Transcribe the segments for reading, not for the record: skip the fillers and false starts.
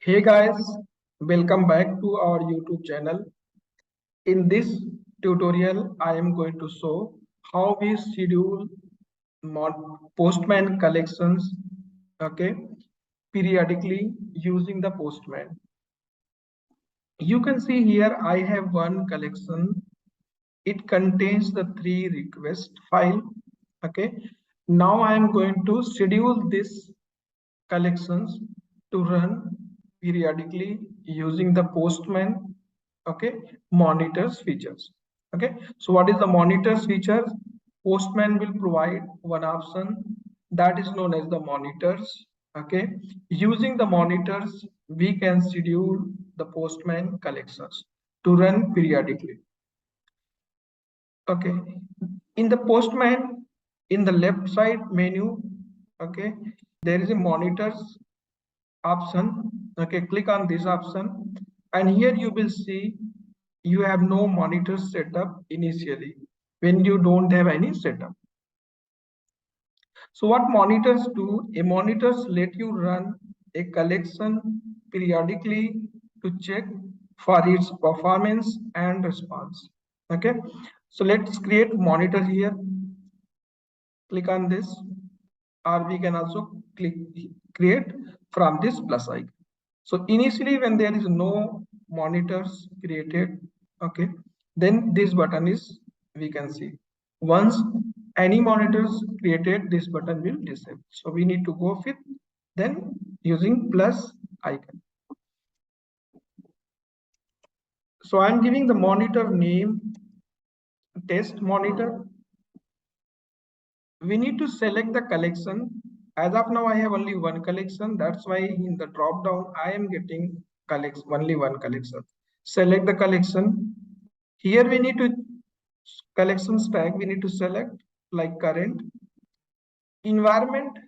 Hey guys, welcome back to our YouTube channel. In this tutorial, I am going to show how we schedule Postman collections, okay, periodically using the Postman. You can see here I have one collection. It contains the 3 request file, okay. Now I am going to schedule this collections to run periodically using the Postman, okay, monitors features. Okay, so what is the monitors features? Postman will provide one option that is known as the monitors. Okay, using the monitors we can schedule the Postman collections to run periodically. Okay, in the Postman, in the left side menu, okay, there is a monitors option. Okay, click on this option, and here you will see you have no monitor setup initially when you don't have any setup. So what monitors do? A monitors let you run a collection periodically to check for its performance and response. Okay, so let's create monitor here. Click on this, or we can also click create from this plus icon. So initially when there is no monitors created, okay, then this button is, we can see. Once any monitors created, this button will disable. So we need to go with then using plus icon. So I'm giving the monitor name test monitor. We need to select the collection. As of now, I have only one collection. That's why in the drop down, I am getting only one collection. Select the collection. Here we need to collections tag. We need to select like current environment.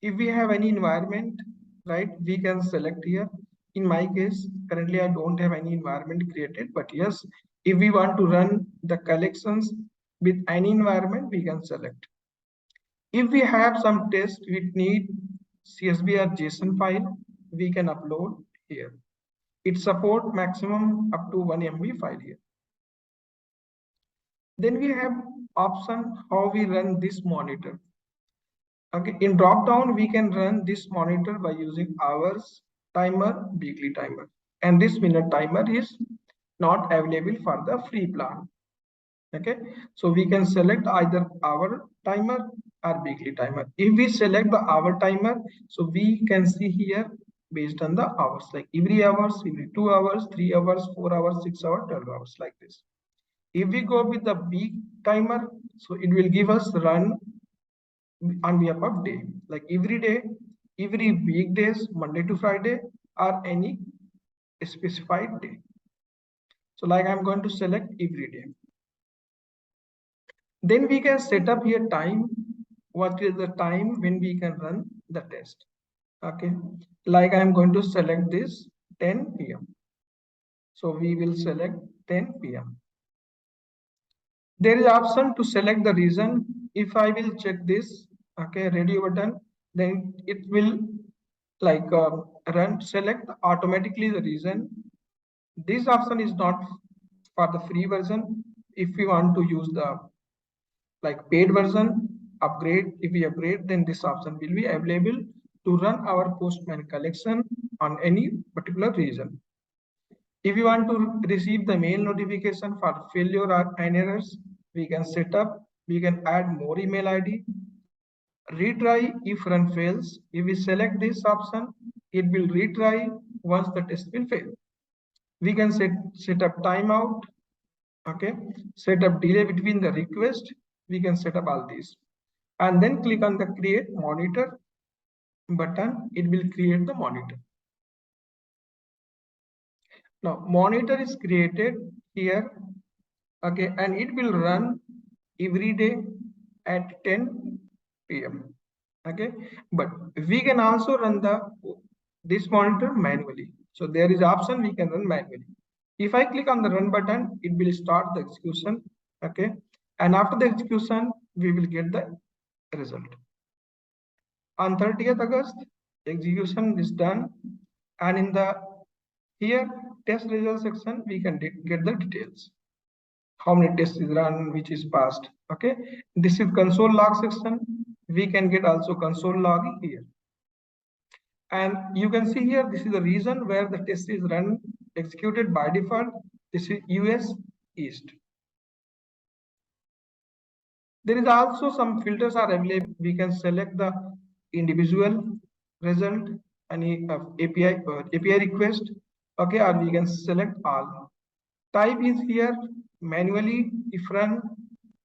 If we have any environment, right, we can select here. In my case, currently I don't have any environment created, but yes, if we want to run the collections with any environment, we can select. If we have some test we need CSV or JSON file, we can upload here. It support maximum up to 1 MB file here. Then we have option how we run this monitor. Okay, in drop down we can run this monitor by using hours timer, weekly timer, and this minute timer is not available for the free plan. Okay, so we can select either hour timer or weekly timer. If we select the hour timer, so we can see here based on the hours, like every hours, every 2 hours, 3 hours, 4 hours, 6 hours, 12 hours, like this. If we go with the week timer, so it will give us run on behalf of day, like every day, every weekdays, Monday to Friday, or any specified day. So like I'm going to select every day. Then we can set up here time. What is the time when we can run the test? Okay, like I'm going to select this 10 p.m. So we will select 10 p.m. There is option to select the region. If I will check this, okay, radio button, then it will like run select automatically the region. This option is not for the free version. If we want to use the like paid version, upgrade, if we upgrade, then this option will be available to run our Postman collection on any particular region. If you want to receive the mail notification for failure or errors, we can set up, we can add more email ID. Retry if run fails. If we select this option, it will retry once the test will fail. We can set up timeout, okay, set up delay between the request. We can set up all these, and then click on the create monitor button. It will create the monitor. Now monitor is created here, okay, and it will run every day at 10 p.m. Okay, but we can also run this monitor manually. So there is option we can run manually. If I click on the run button, it will start the execution. Okay, and after the execution, we will get the result. On 30th August, execution is done. and in the here test result section we can get the details, how many tests is run, which is passed. Okay, this is console log section. We can get also console log here, and you can see here this is the region where the test is run executed by default. This is US East. There is also some filters are available. We can select the individual result, any API or API request, okay, or we can select all. Type is here manually if run,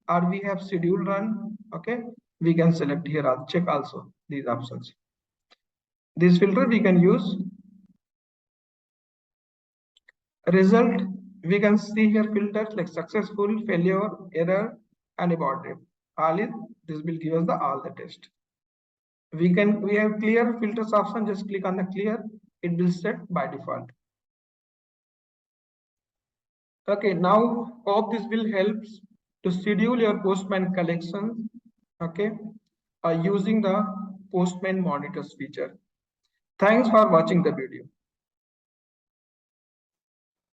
or we have schedule run, okay, we can select here. I'll check also these options. This filter we can use. Result, we can see here filters like successful, failure, error, and aborted. All is this will give us the all the test. We have clear filters option, just click on the clear, it will set by default. Okay, now hope this will help to schedule your Postman collections, okay, using the Postman monitors feature. Thanks for watching the video.